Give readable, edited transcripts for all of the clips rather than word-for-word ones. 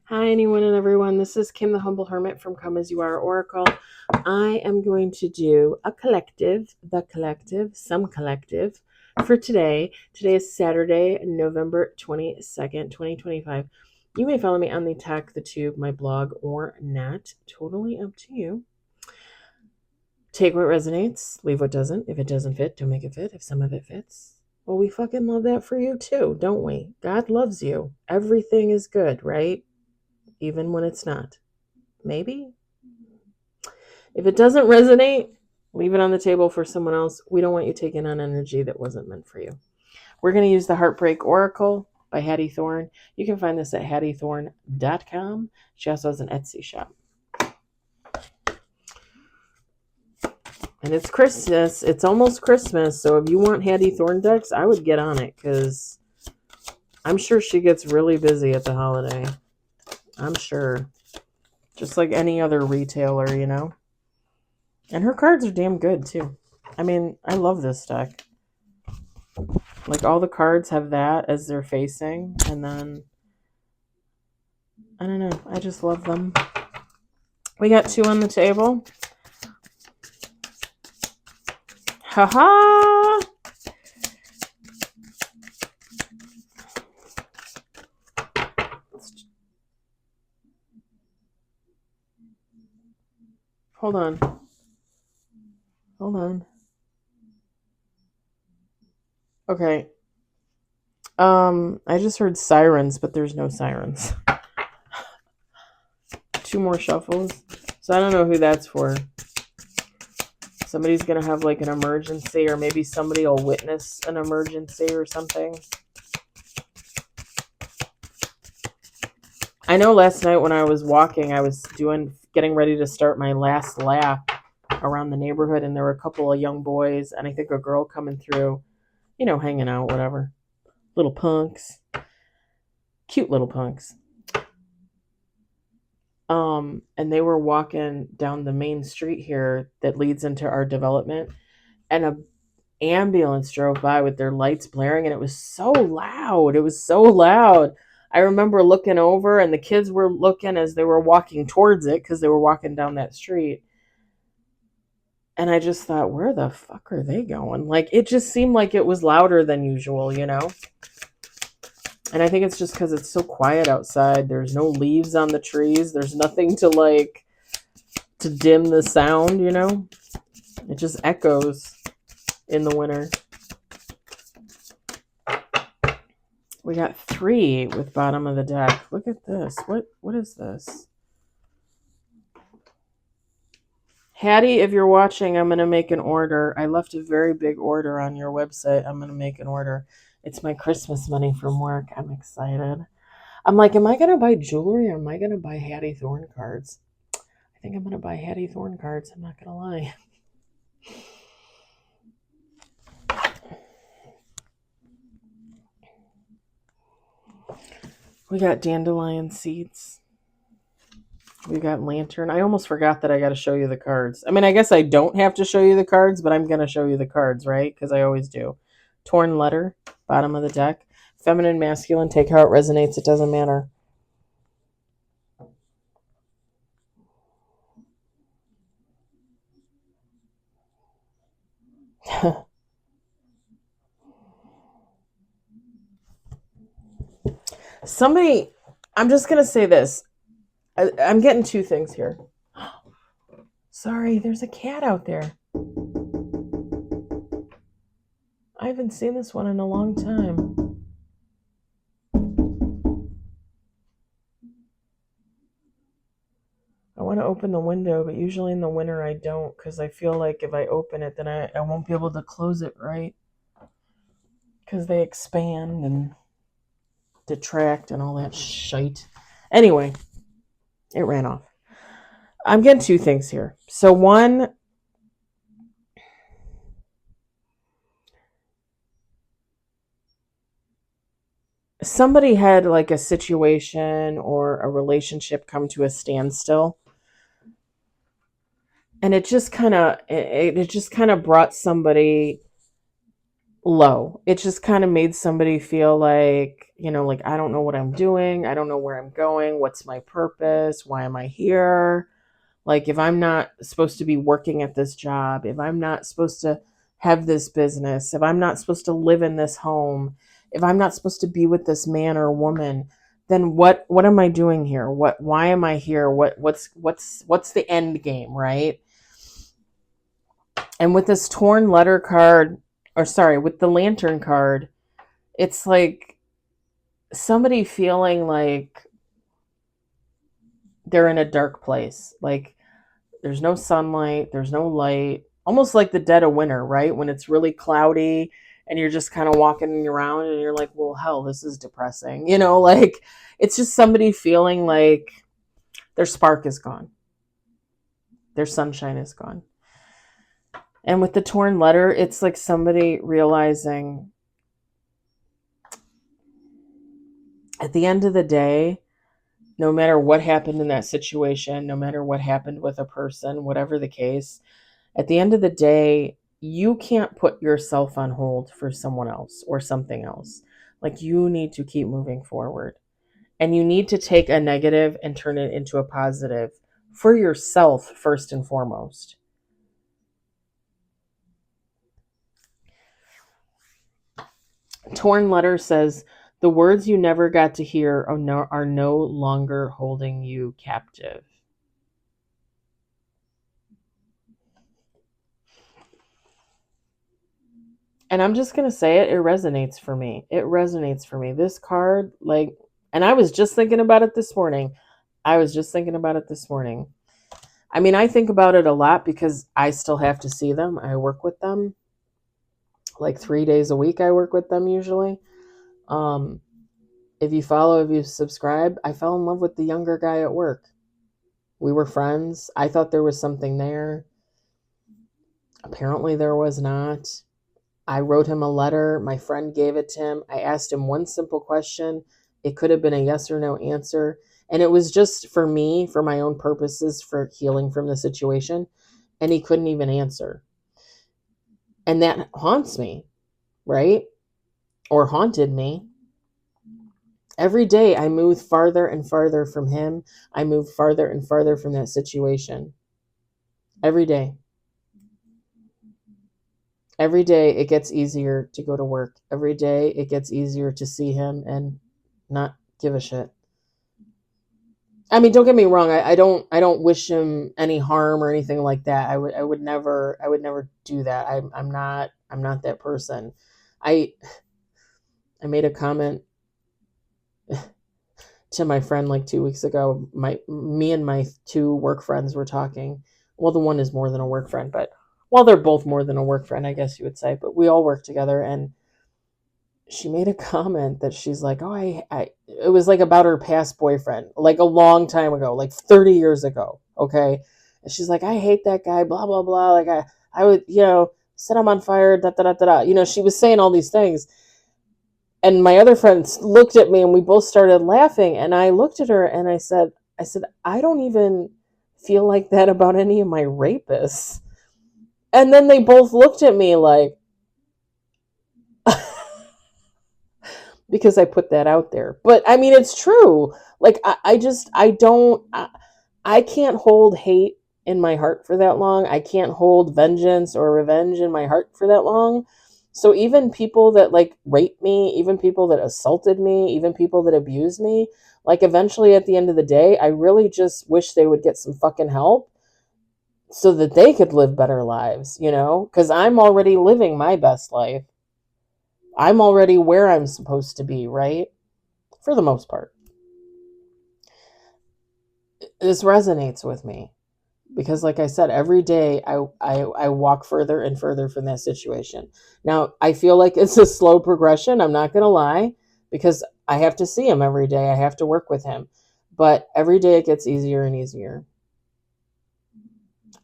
Hi, anyone and everyone. This is Kim, the Humble Hermit from Come As You Are Oracle. I am going to do a collective, some collective for today. Today is Saturday, November 22nd, 2025. You may follow me on the Talk the Tube, my blog, or not. Totally up to you. Take what resonates, leave what doesn't. If it doesn't fit, don't make it fit. If some of it fits, well, we fucking love that for you too, don't we? God loves you. Everything is good, right? Even when it's not. Maybe. If it doesn't resonate, leave it on the table for someone else. We don't want you taking on energy that wasn't meant for you. We're going to use the Heartbreak Oracle by Hattie Thorne. You can find this at hattiethorne.com. She also has an Etsy shop. And it's Christmas. It's almost Christmas. So if you want Hattie Thorne decks, I would get on it because I'm sure she gets really busy at the holiday. I'm sure. Just like any other retailer, you know. And her cards are damn good, too. I mean, I love this deck. Like, all the cards have that as they're facing. And then, I don't know. I just love them. We got 2 on the table. Ha-ha! Hold on. Okay. I just heard sirens, but there's no sirens. 2 more shuffles. So I don't know who that's for. Somebody's going to have like an emergency, or maybe somebody will witness an emergency or something. I know last night when I was walking, I was getting ready to start my last lap around the neighborhood, and there were a couple of young boys and I think a girl coming through, you know, hanging out, whatever. Little punks. Cute little punks. And they were walking down the main street here that leads into our development, and a ambulance drove by with their lights blaring, and it was so loud. I remember looking over, and the kids were looking as they were walking towards it because they were walking down that street. And I just thought, where the fuck are they going? Like, it just seemed like it was louder than usual, you know? And I think it's just because it's so quiet outside. There's no leaves on the trees. There's nothing to dim the sound, you know? It just echoes in the winter. We got 3 with bottom of the deck. Look at this. What is this? Hattie, if you're watching, I'm going to make an order. I left a very big order on your website. I'm going to make an order. It's my Christmas money from work. I'm excited. I'm like, am I going to buy jewelry or am I going to buy Hattie Thorne cards? I think I'm going to buy Hattie Thorne cards. I'm not going to lie. We got dandelion seeds. We got lantern. I almost forgot that I got to show you the cards. I mean, I guess I don't have to show you the cards, but I'm going to show you the cards, right? Because I always do. Torn letter, bottom of the deck. Feminine, masculine, take how it resonates. It doesn't matter. Somebody, I'm just going to say this. I'm getting 2 things here. Sorry, there's a cat out there. I haven't seen this one in a long time. I want to open the window, but usually in the winter I don't, because I feel like if I open it, then I won't be able to close it right. Because they expand and detract and all that shite. Anyway, it ran off. I'm getting 2 things here. So one, somebody had like a situation or a relationship come to a standstill, and it just kind of brought somebody low. It just kind of made somebody feel like, like, I don't know what I'm doing. I don't know where I'm going. What's my purpose? Why am I here? Like, if I'm not supposed to be working at this job, if I'm not supposed to have this business, if I'm not supposed to live in this home, if I'm not supposed to be with this man or woman, then what am I doing here? Why am I here? What's the end game, right? And with this torn letter card, or sorry, with the lantern card, it's like somebody feeling like they're in a dark place. Like, there's no sunlight, there's no light, almost like the dead of winter, right? When it's really cloudy and you're just kind of walking around and you're like, well, hell, this is depressing. Like, it's just somebody feeling like their spark is gone, their sunshine is gone. And with the torn letter, it's like somebody realizing at the end of the day, no matter what happened in that situation, no matter what happened with a person, whatever the case, at the end of the day, you can't put yourself on hold for someone else or something else. Like, you need to keep moving forward. And you need to take a negative and turn it into a positive for yourself, first and foremost. Torn letter says, the words you never got to hear are no longer holding you captive. And I'm just going to say it resonates for me. It resonates for me. This card, like, and I was just thinking about it this morning. I mean, I think about it a lot because I still have to see them. I work with them like 3 days a week. I work with them usually. If you subscribe, I fell in love with the younger guy at work. We were friends. I thought there was something there. Apparently there was not. I wrote him a letter. My friend gave it to him. I asked him one simple question. It could have been a yes or no answer. And it was just for me, for my own purposes, for healing from the situation. And he couldn't even answer. And that haunts me, right? Or haunted me. Every day I move farther and farther from him. I move farther and farther from that situation. Every day. Every day it gets easier to go to work. Every day it gets easier to see him and not give a shit. I mean, don't get me wrong. I don't wish him any harm or anything like that. I would never do that. I'm not that person. I made a comment to my friend like 2 weeks ago. Me and my two work friends were talking. Well, the one is more than a work friend, but well, they're both more than a work friend, I guess you would say. But we all work together, and she made a comment that she's like, oh, it was like about her past boyfriend, like a long time ago, like 30 years ago. Okay. And she's like, I hate that guy, blah, blah, blah. Like I would, set him on fire, da, da, da, da, da. She was saying all these things. And my other friends looked at me and we both started laughing. And I looked at her and I said, I don't even feel like that about any of my rapists. And then they both looked at me like, because I put that out there. But I mean, it's true. Like, I can't hold hate in my heart for that long. I can't hold vengeance or revenge in my heart for that long. So even people that like raped me, even people that assaulted me, even people that abused me, like eventually at the end of the day, I really just wish they would get some fucking help so that they could live better lives, because I'm already living my best life. I'm already where I'm supposed to be, right? For the most part. This resonates with me because, like I said, every day I walk further and further from that situation. Now, I feel like it's a slow progression. I'm not going to lie, because I have to see him every day. I have to work with him. But every day it gets easier and easier.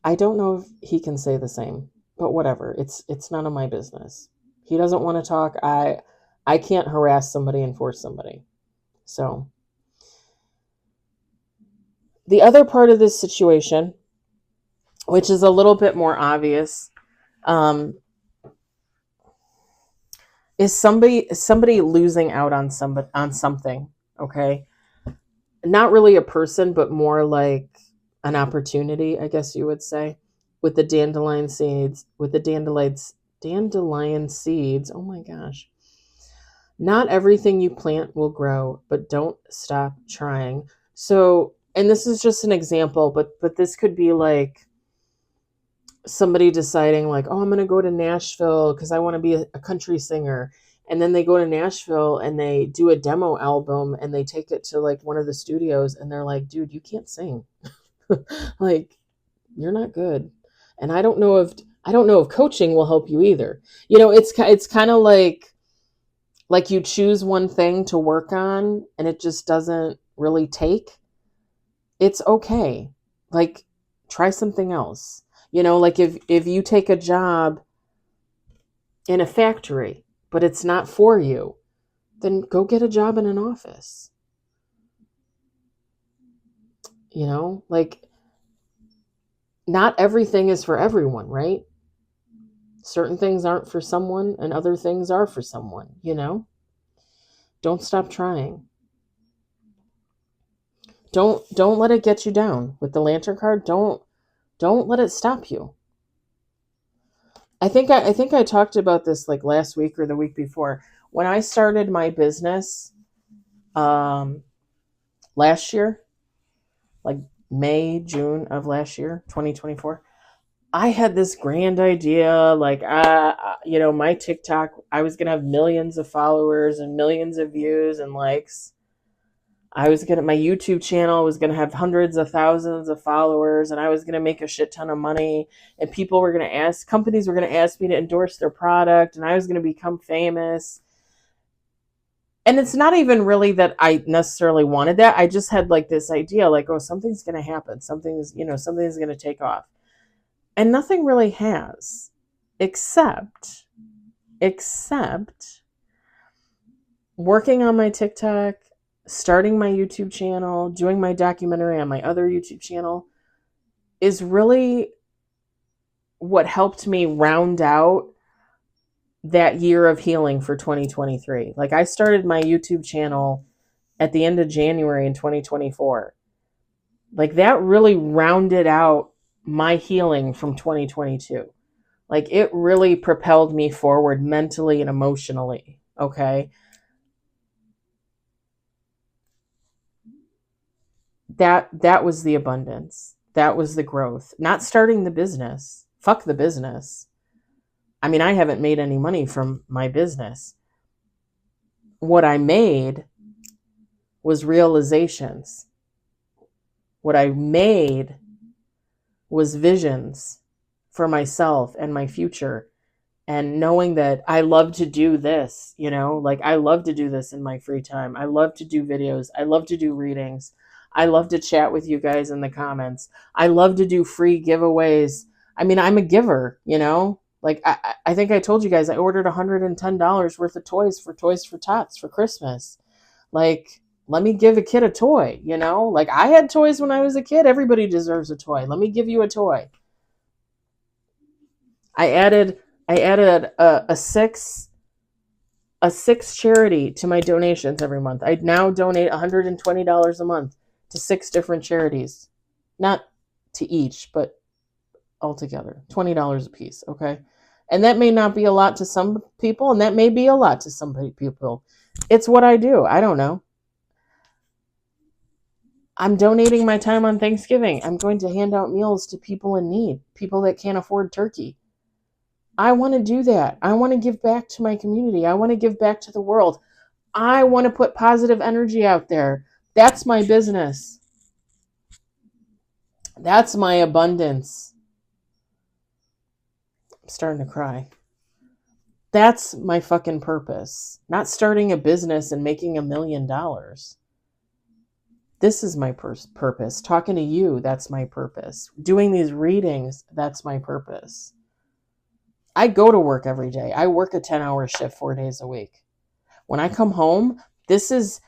I don't know if he can say the same, but whatever. It's none of my business. He doesn't want to talk. I can't harass somebody and force somebody. So the other part of this situation, which is a little bit more obvious, Is somebody losing out on something, okay? Not really a person, but more like an opportunity, I guess you would say, with the dandelion seeds, with the dandelion seeds. Oh my gosh. Not everything you plant will grow, but don't stop trying. So, and this is just an example, but this could be like somebody deciding like, oh, I'm going to go to Nashville because I want to be a country singer. And then they go to Nashville and they do a demo album and they take it to like one of the studios and they're like, dude, you can't sing. Like, you're not good. And I don't know if coaching will help you either. It's kind of like you choose one thing to work on and it just doesn't really take. It's okay. Like, try something else. Like if you take a job in a factory, but it's not for you, then go get a job in an office. Like, not everything is for everyone, right? Certain things aren't for someone and other things are for someone. Don't stop trying. Don't let it get you down with the lantern card. Don't let it stop you. I think I talked about this like last week or the week before. When I started my business last year, like May, June of last year, 2024, I had this grand idea, like, my TikTok, I was going to have millions of followers and millions of views and likes. My YouTube channel was going to have hundreds of thousands of followers and I was going to make a shit ton of money and companies were going to ask me to endorse their product and I was going to become famous. And it's not even really that I necessarily wanted that. I just had like this idea, like, oh, something's going to happen. Something's going to take off. And nothing really has, except working on my TikTok, starting my YouTube channel, doing my documentary on my other YouTube channel is really what helped me round out that year of healing for 2023. Like, I started my YouTube channel at the end of January in 2024. Like, that really rounded out my healing from 2022. Like, it really propelled me forward mentally and emotionally. Okay. That was the abundance. That was the growth. Not starting the business. Fuck the business. I mean, I haven't made any money from my business. What I made was realizations. What I made was visions for myself and my future. And knowing that I love to do this, like, I love to do this in my free time. I love to do videos. I love to do readings. I love to chat with you guys in the comments. I love to do free giveaways. I mean, I'm a giver, like I think I told you guys, I ordered $110 worth of Toys for Tots for Christmas. Like, let me give a kid a toy, like, I had toys when I was a kid. Everybody deserves a toy. Let me give you a toy. I added a six charity to my donations every month. I now donate $120 a month to 6 different charities. Not to each, but altogether. $20 a piece, okay? And that may not be a lot to some people, and that may be a lot to some people. It's what I do. I don't know. I'm donating my time on Thanksgiving. I'm going to hand out meals to people in need, people that can't afford turkey. I want to do that. I want to give back to my community. I want to give back to the world. I want to put positive energy out there. That's my business. That's my abundance. I'm starting to cry. That's my fucking purpose. Not starting a business and making $1 million. This is my purpose. Talking to you, that's my purpose. Doing these readings, that's my purpose. I go to work every day. I work a 10-hour shift 4 days a week. When I come home, this is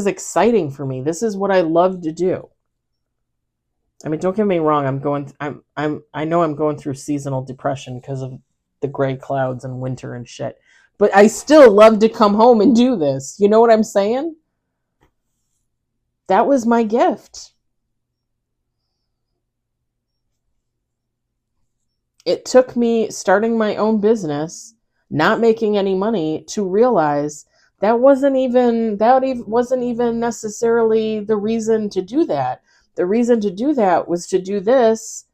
exciting for me. This is what I love to do. I mean, don't get me wrong. I know I'm going through seasonal depression because of the gray clouds and winter and shit. But I still love to come home and do this. You know what I'm saying? That was my gift. It took me starting my own business, not making any money, to realize wasn't even necessarily the reason to do that. The reason to do that was to do this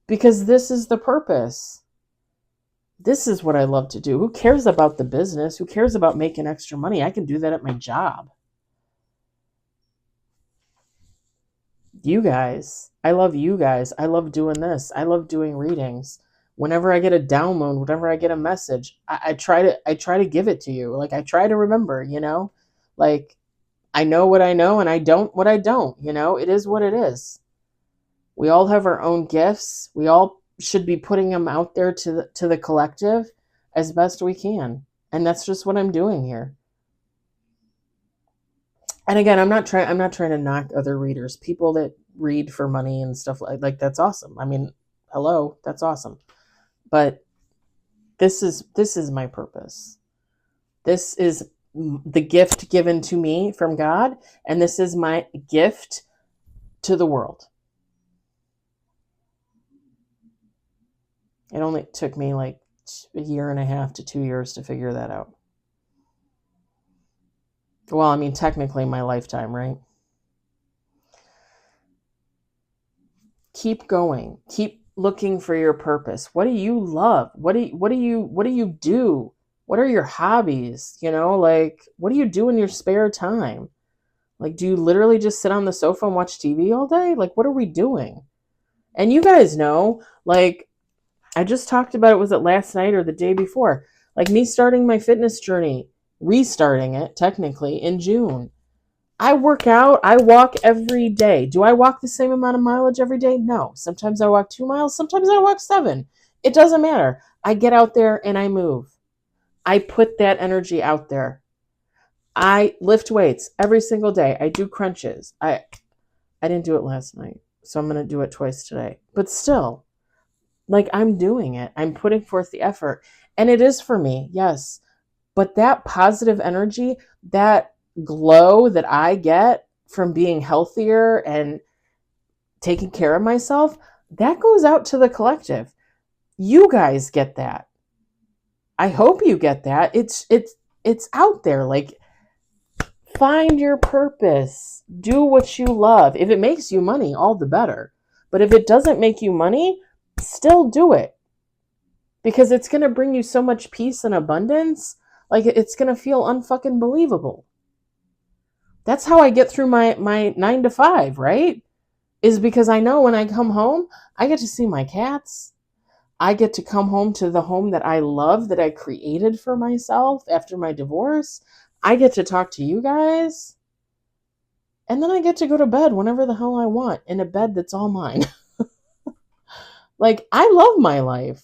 because this is the purpose. This is what I love to do. Who cares about the business? Who cares about making extra money? I can do that at my job. You guys. I love you guys. I love doing this. I love doing readings. Whenever I get a download, whenever I get a message, I try to give it to you. Like I try to remember, Like I know what I know and I don't what I don't, It is what it is. We all have our own gifts. We all should be putting them out there to the collective as best we can. And that's just what I'm doing here. And again, I'm not trying to knock other readers. People that read for money and stuff like that's awesome. I mean, hello, that's awesome. But this is my purpose. This is the gift given to me from God, and this is my gift to the world. It only took me like a year and a half to 2 years to figure that out. Well, I mean, technically my lifetime, right? Keep going. Keep looking for your purpose. What do you love? What do you do? What are your hobbies? Like what do you do in your spare time? Like do you literally just sit on the sofa and watch TV all day? Like what are we doing? And you guys know, like I just talked about it, was it last night or the day before? Like me starting my fitness journey, restarting it technically in June. I work out. I walk every day. Do I walk the same amount of mileage every day? No. Sometimes I walk 2 miles. Sometimes I walk 7. It doesn't matter. I get out there and I move. I put that energy out there. I lift weights every single day. I do crunches. I didn't do it last night, so I'm going to do it twice today. But still, like I'm doing it. I'm putting forth the effort. And it is for me, yes. But that positive energy, that glow that I get from being healthier and taking care of myself, that goes out to the collective. You guys get that. I hope you get that. It's out there. Like find your purpose. Do what you love. If it makes you money, all the better. But if it doesn't make you money, still do it. Because it's going to bring you so much peace and abundance. Like it's going to feel unfucking believable. That's how I get through my 9 to 5, right? Is because I know when I come home, I get to see my cats. I get to come home to the home that I love, that I created for myself after my divorce. I get to talk to you guys. And then I get to go to bed whenever the hell I want in a bed that's all mine. Like, I love my life.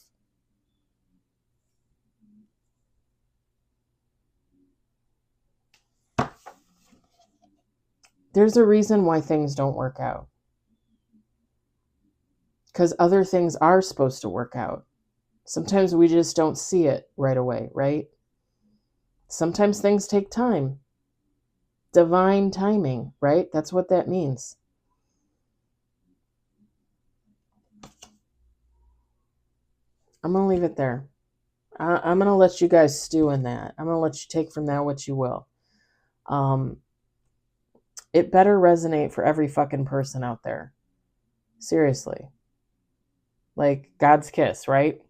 There's a reason why things don't work out. Because other things are supposed to work out. Sometimes we just don't see it right away, right? Sometimes things take time. Divine timing, right? That's what that means. I'm going to leave it there. I'm going to let you guys stew in that. I'm going to let you take from that what you will. It better resonate for every fucking person out there. Seriously. Like God's kiss, right?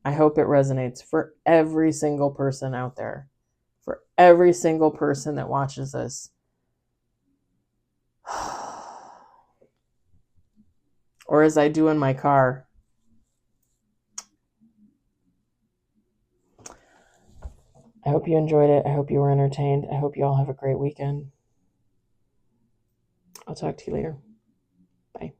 I hope it resonates for every single person out there. For every single person that watches this. Or as I do in my car. I hope you enjoyed it. I hope you were entertained. I hope you all have a great weekend. I'll talk to you later. Bye.